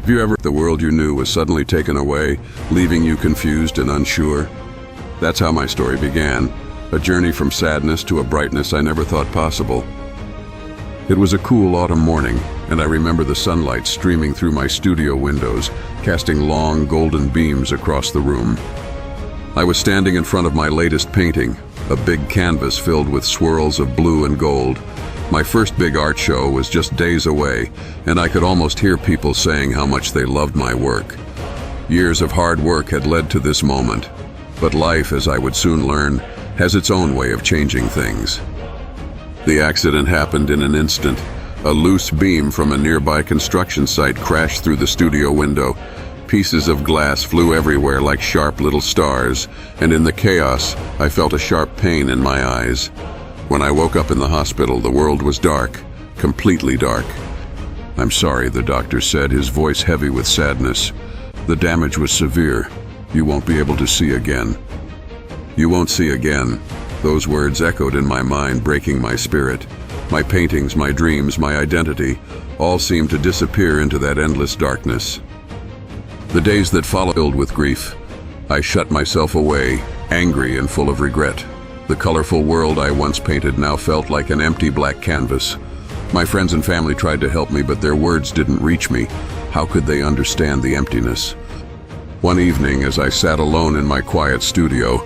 Have you ever, the world you knew was suddenly taken away, leaving you confused and unsure? That's how my story began, a journey from sadness to a brightness I never thought possible. It was a cool autumn morning, and I remember the sunlight streaming through my studio windows, casting long golden beams across the room. I was standing in front of my latest painting, a big canvas filled with swirls of blue and gold. My first big art show was just days away, and I could almost hear people saying how much they loved my work. Years of hard work had led to this moment, but life, as I would soon learn, has its own way of changing things. The accident happened in an instant. A loose beam from a nearby construction site crashed through the studio window. Pieces of glass flew everywhere like sharp little stars, and in the chaos, I felt a sharp pain in my eyes. When I woke up in the hospital, the world was dark, completely dark. "I'm sorry," the doctor said, his voice heavy with sadness. "The damage was severe. You won't be able to see again." "You won't see again." Those words echoed in my mind, breaking my spirit. My paintings, my dreams, my identity, all seemed to disappear into that endless darkness. The days that followed filled with grief. I shut myself away, angry and full of regret. The colorful world I once painted now felt like an empty black canvas. My friends and family tried to help me, but their words didn't reach me. How could they understand the emptiness? One evening, as I sat alone in my quiet studio,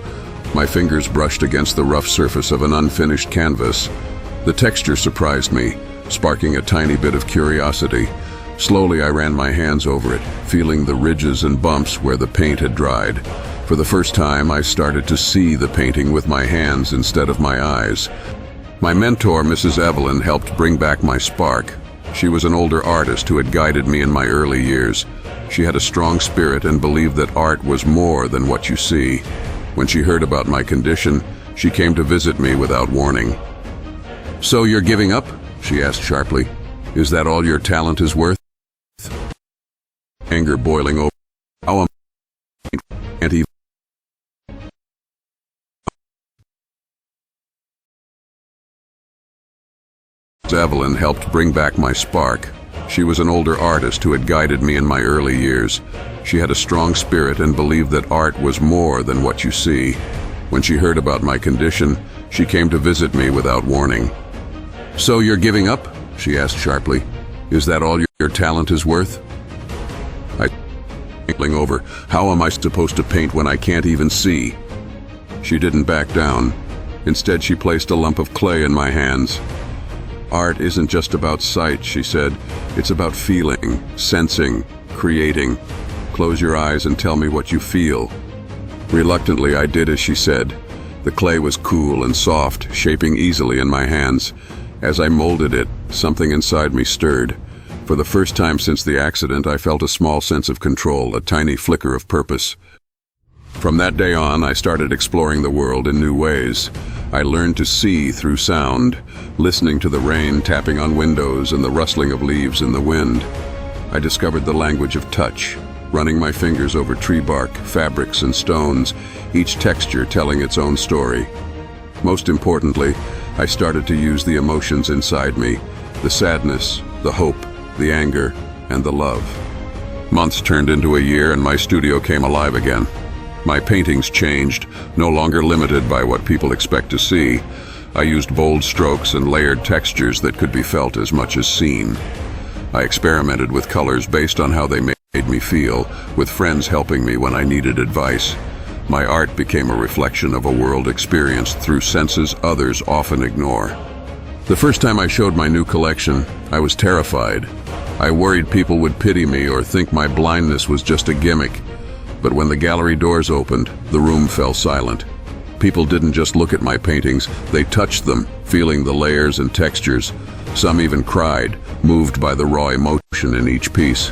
my fingers brushed against the rough surface of an unfinished canvas. The texture surprised me, sparking a tiny bit of curiosity. Slowly I ran my hands over it, feeling the ridges and bumps where the paint had dried. For the first time, I started to see the painting with my hands instead of my eyes. My mentor, Mrs. Evelyn, helped bring back my spark. She was an older artist who had guided me in my early years. She had a strong spirit and believed that art was more than what you see. When she heard about my condition, she came to visit me without warning. "So you're giving up?" she asked sharply. "Is that all your talent is worth?" Anger boiling over. How am I? Evelyn helped bring back my spark. She was an older artist who had guided me in my early years. She had a strong spirit and believed that art was more than what you see. When she heard about my condition, she came to visit me without warning. "So you're giving up?" she asked sharply. "Is that all your talent is worth?" I thinking over, how am I supposed to paint when I can't even see? She didn't back down. Instead, she placed a lump of clay in my hands. "Art isn't just about sight," she said. "It's about feeling, sensing, creating. Close your eyes and tell me what you feel." Reluctantly, I did as she said. The clay was cool and soft, shaping easily in my hands. As I molded it, something inside me stirred. For the first time since the accident, I felt a small sense of control, a tiny flicker of purpose. From that day on, I started exploring the world in new ways. I learned to see through sound, listening to the rain tapping on windows and the rustling of leaves in the wind. I discovered the language of touch, running my fingers over tree bark, fabrics, and stones, each texture telling its own story. Most importantly, I started to use the emotions inside me, the sadness, the hope, the anger, and the love. Months turned into a year and my studio came alive again. My paintings changed, no longer limited by what people expect to see. I used bold strokes and layered textures that could be felt as much as seen. I experimented with colors based on how they made me feel, with friends helping me when I needed advice. My art became a reflection of a world experienced through senses others often ignore. The first time I showed my new collection, I was terrified. I worried people would pity me or think my blindness was just a gimmick. But when the gallery doors opened, the room fell silent. People didn't just look at my paintings, they touched them, feeling the layers and textures. Some even cried, moved by the raw emotion in each piece.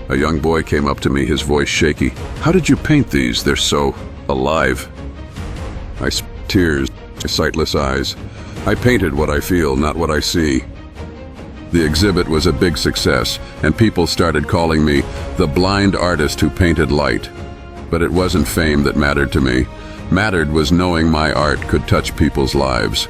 A young boy came up to me, his voice shaky. "How did you paint these? They're so alive." I spilled tears, my sightless eyes. I painted what I feel, not what I see. The exhibit was a big success, and people started calling me the blind artist who painted light. But it wasn't fame that mattered to me. Mattered was knowing my art could touch people's lives.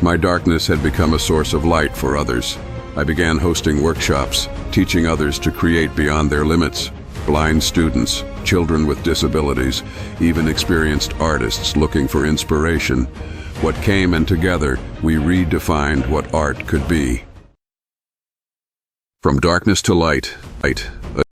My darkness had become a source of light for others. I began hosting workshops, teaching others to create beyond their limits. Blind students, children with disabilities, even experienced artists looking for inspiration. What came, and together, we redefined what art could be. From darkness to light.